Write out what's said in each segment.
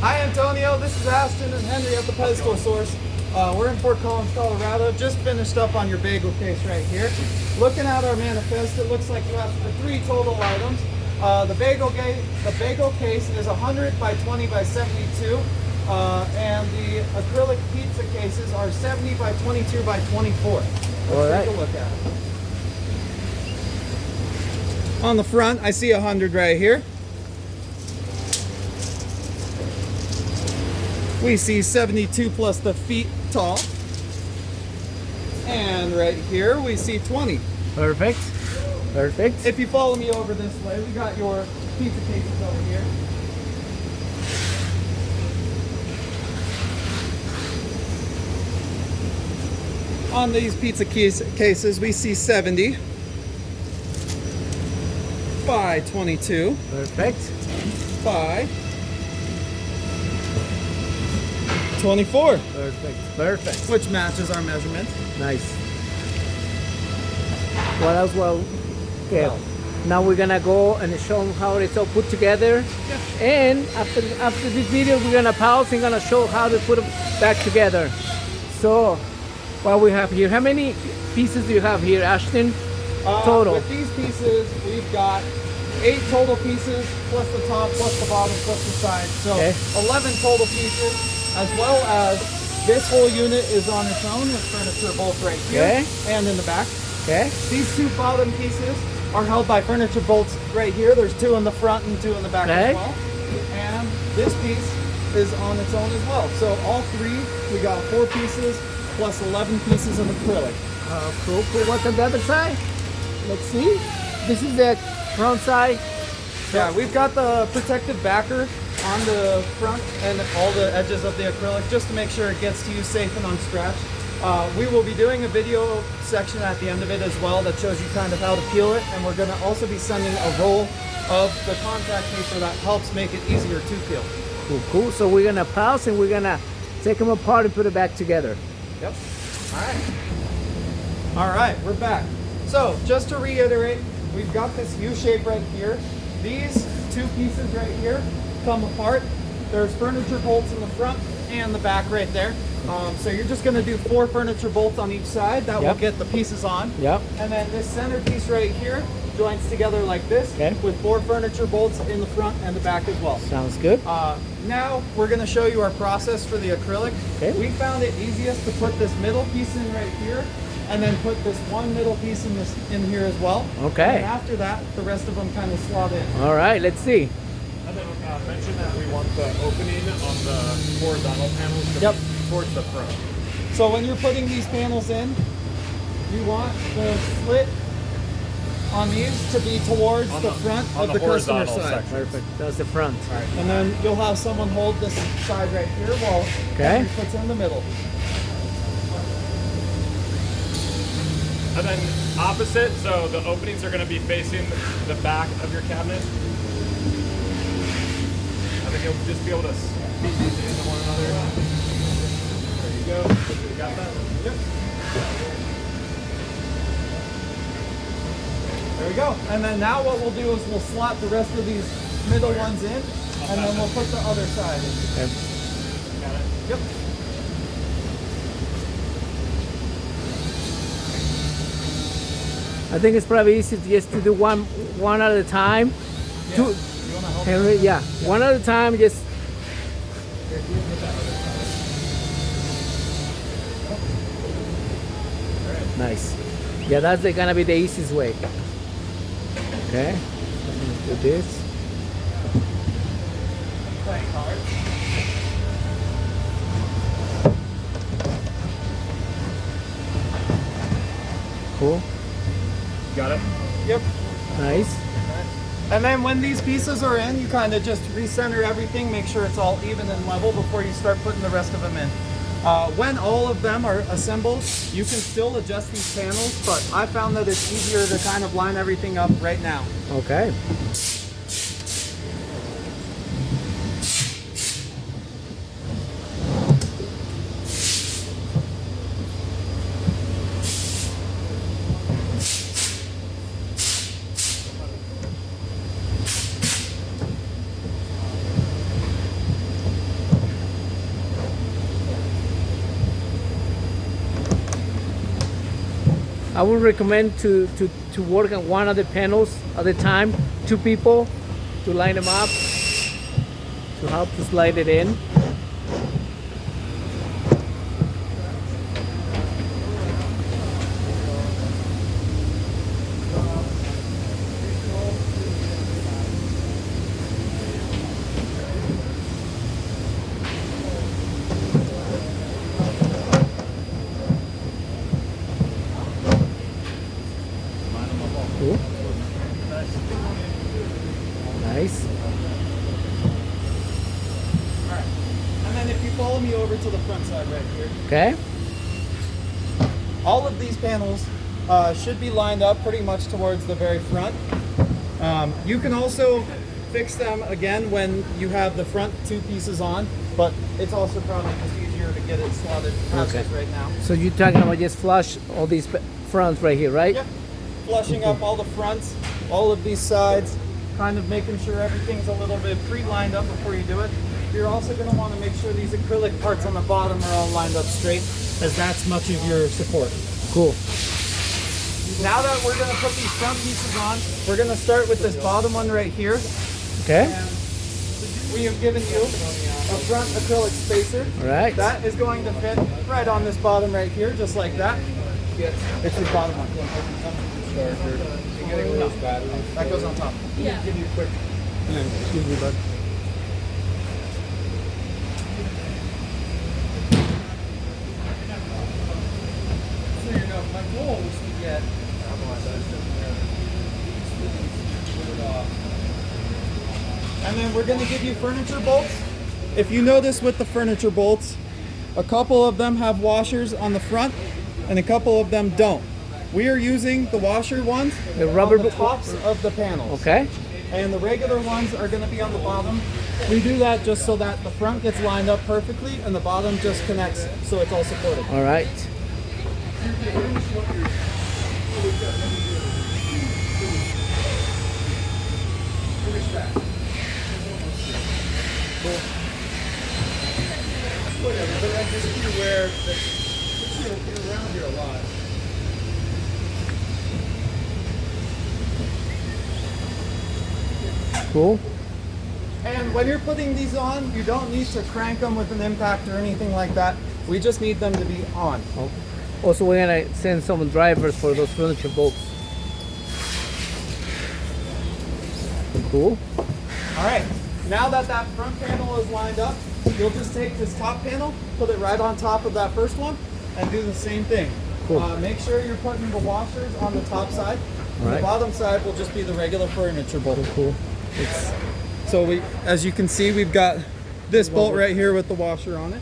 Hi Antonio, this is Ashton and Henry at the Pedestal Source. We're in Fort Collins, Colorado. Just finished up on your bagel case right here. Looking at our manifest, it looks like you asked for 3 total items. The bagel case is 100 by 20 by 72, and the acrylic pizza cases are 70 by 22 by 24. Let's take a look at it. On the front, I see 100 right here. We see 72 plus the feet tall. And right here we see 20. Perfect. Perfect. If you follow me over this way, we got your pizza cases over here. On these pizza cases, we see 70 by 22. Perfect. By 24. Perfect. Perfect. Which matches our measurement. Nice. What else? Well, okay. Now we're gonna go and show them how it's all put together. Yeah. And after this video, we're gonna pause and gonna show how to put them back together. So, what we have here? How many pieces do you have here, Ashton? Total. With these pieces, we've got 8 total pieces, plus the top, plus the bottom, plus the side. So 11 total pieces, as well as this whole unit is on its own with furniture bolts right here and in the back. Okay. These 2 bottom pieces are held by furniture bolts right here. There's 2 in the front and 2 in the back as well. And this piece is on its own as well. So all 3, we got 4 pieces plus 11 pieces of acrylic. Cool. What's on the other side? Let's see. This is the front side. Yeah, we've got the protective backer on the front and all the edges of the acrylic just to make sure it gets to you safe and unscratched. We will be doing a video section at the end of it as well that shows you kind of how to peel it, and we're going to also be sending a roll of the contact paper that helps make it easier to peel. Cool. So we're gonna pause and we're gonna take them apart and put it back together. Yep. All right, we're back. So just to reiterate, we've got this U shape right here. These 2 pieces right here come apart. There's furniture bolts in the front and the back right there. So you're just going to do 4 furniture bolts on each side. That will get the pieces on. Yep. And then this center piece right here joins together like this with 4 furniture bolts in the front and the back as well. Sounds good. Now we're going to show you our process for the acrylic. Okay. We found it easiest to put this middle piece in right here, and then put this one middle piece in here as well. Okay. And after that, the rest of them kind of slot in. All right, let's see. And then mention that we want the opening on the horizontal panels to be towards the front. So when you're putting these panels in, you want the slit on these to be towards the front of the customer side. Perfect. That's the front. All right. And then you'll have someone hold this side right here while Henry puts in the middle. And then opposite, so the openings are going to be facing the back of your cabinet. I think you'll just be able to feed these into one another. There you go. You got that? Yep. There we go. And then now what we'll do is we'll slot the rest of these middle ones in, and then we'll put the other side in. Okay. Got it? Yep. I think it's probably easy just to do one at a time. Yeah. You want to help? Henry, one at a time. Just. Nice. Yeah, that's gonna be the easiest way. Okay. Let's do this. Playing cards. Cool. Got it? Yep. Nice. And then when these pieces are in, you kind of just recenter everything, make sure it's all even and level before you start putting the rest of them in. When all of them are assembled, you can still adjust these panels, but I found that it's easier to kind of line everything up right now. Okay. I would recommend to work on one of the panels at a time, 2 people to line them up to help to slide it in. Cool. Nice. Alright. And then if you follow me over to the front side right here, Okay. all of these panels should be lined up pretty much towards the very front. You can also fix them again when you have the front 2 pieces on, but it's also probably just easier to get it slotted past us right now. So you're talking about just flush all these fronts right here, right? Yep. Flushing up all the fronts, all of these sides, kind of making sure everything's a little bit pre-lined up before you do it. You're also going to want to make sure these acrylic parts on the bottom are all lined up straight, as that's much of your support. Cool. Now that we're going to put these front pieces on, we're going to start with this bottom one right here. Okay. And we have given you a front acrylic spacer. All right. That is going to fit right on this bottom right here, just like that. It's the bottom one. No, that goes on top. Yeah. Give you a quick. Excuse me, bud. So you know, my goal was to get. And then we're going to give you furniture bolts. If you notice with the furniture bolts, a couple of them have washers on the front and a couple of them don't. We are using the washer ones The rubber on the tops of the panels. Okay. And the regular ones are going to be on the bottom. We do that just so that the front gets lined up perfectly and the bottom just connects so it's all supported. All right. Whatever, but I just be aware that you're around here a lot. Cool. And when you're putting these on, you don't need to crank them with an impact or anything like that. We just need them to be on. Also, we're gonna send some drivers for those furniture bolts. Cool. All right, now that that front panel is lined up, you'll just take this top panel, put it right on top of that first one, and do the same thing. Cool. Make sure you're putting the washers on the top side. All right. The bottom side will just be the regular furniture bolt. Cool. So we, as you can see, we've got this bolt right here with the washer on it.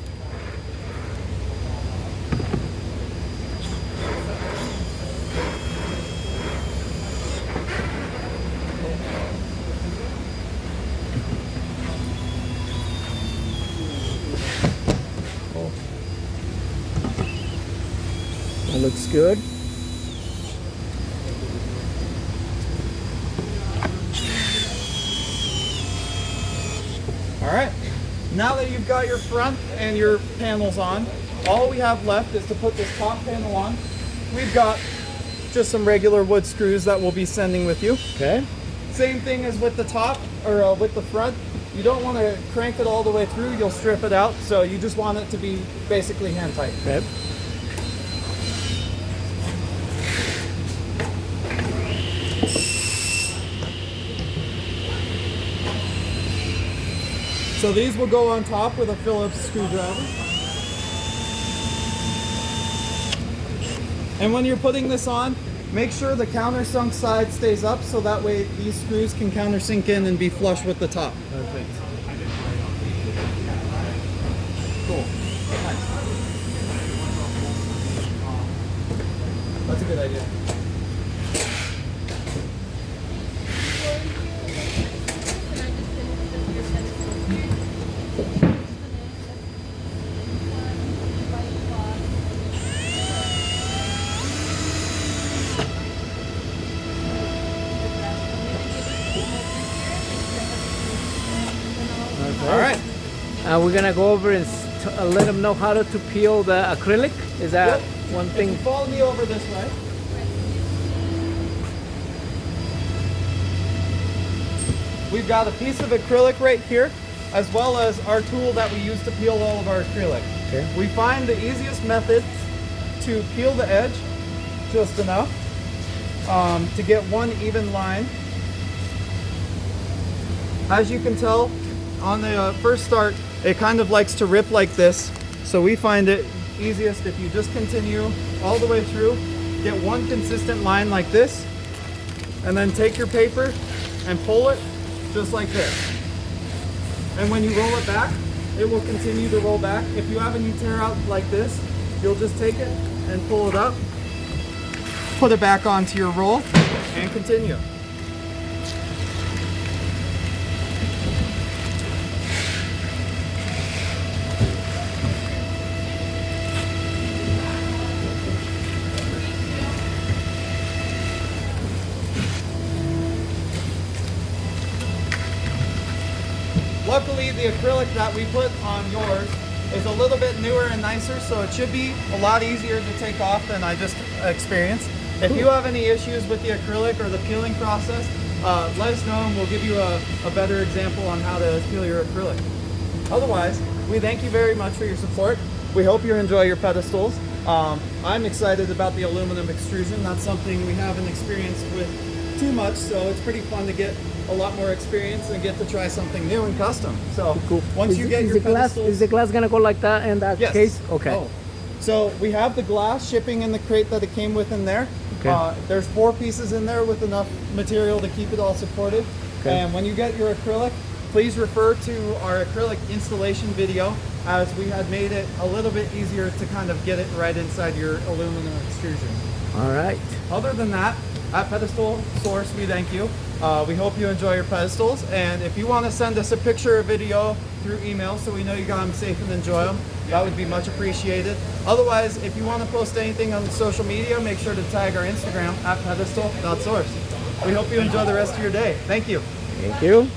That looks good. All right, now that you've got your front and your panels on, all we have left is to put this top panel on. We've got just some regular wood screws that we'll be sending with you. Okay. Same thing as with the top, or with the front. You don't want to crank it all the way through, you'll strip it out. So you just want it to be basically hand tight. Okay. So these will go on top with a Phillips screwdriver. And when you're putting this on, make sure the countersunk side stays up so that way these screws can countersink in and be flush with the top. Perfect. Cool. Nice. That's a good idea. All right. We're gonna go over and let them know how to peel the acrylic. Is that Yep. one If thing? you follow me over this way. we've got a piece of acrylic right here, as well as our tool that we use to peel all of our acrylic. Okay. We find the easiest method to peel the edge just enough to get one even line. As you can tell, on the first start, it kind of likes to rip like this. So we find it easiest if you just continue all the way through, get one consistent line like this, and then take your paper and pull it just like this. And when you roll it back, it will continue to roll back. If you have any tear out like this, you'll just take it and pull it up, put it back onto your roll, and continue. Luckily, the acrylic that we put on yours is a little bit newer and nicer, so it should be a lot easier to take off than I just experienced. If you have any issues with the acrylic or the peeling process, let us know and we'll give you a better example on how to peel your acrylic. Otherwise, we thank you very much for your support. We hope you enjoy your pedestals. I'm excited about the aluminum extrusion. That's something we haven't experienced with too much, so it's pretty fun to get a lot more experience and get to try something new and custom. So Cool. once you get your pedestals, is the glass gonna go like that in that yes. case? Okay. Oh. So we have the glass shipping in the crate that it came with in there. Okay. There's 4 pieces in there with enough material to keep it all supported. Okay. And when you get your acrylic, please refer to our acrylic installation video, as we had made it a little bit easier to kind of get it right inside your aluminum extrusion. All right. Other than that, at Pedestal Source, we thank you. We hope you enjoy your pedestals, and if you want to send us a picture or video through email so we know you got them safe and enjoy them, that would be much appreciated. Otherwise, if you want to post anything on social media, make sure to tag our Instagram at pedestal.source. We hope you enjoy the rest of your day. Thank you. Thank you.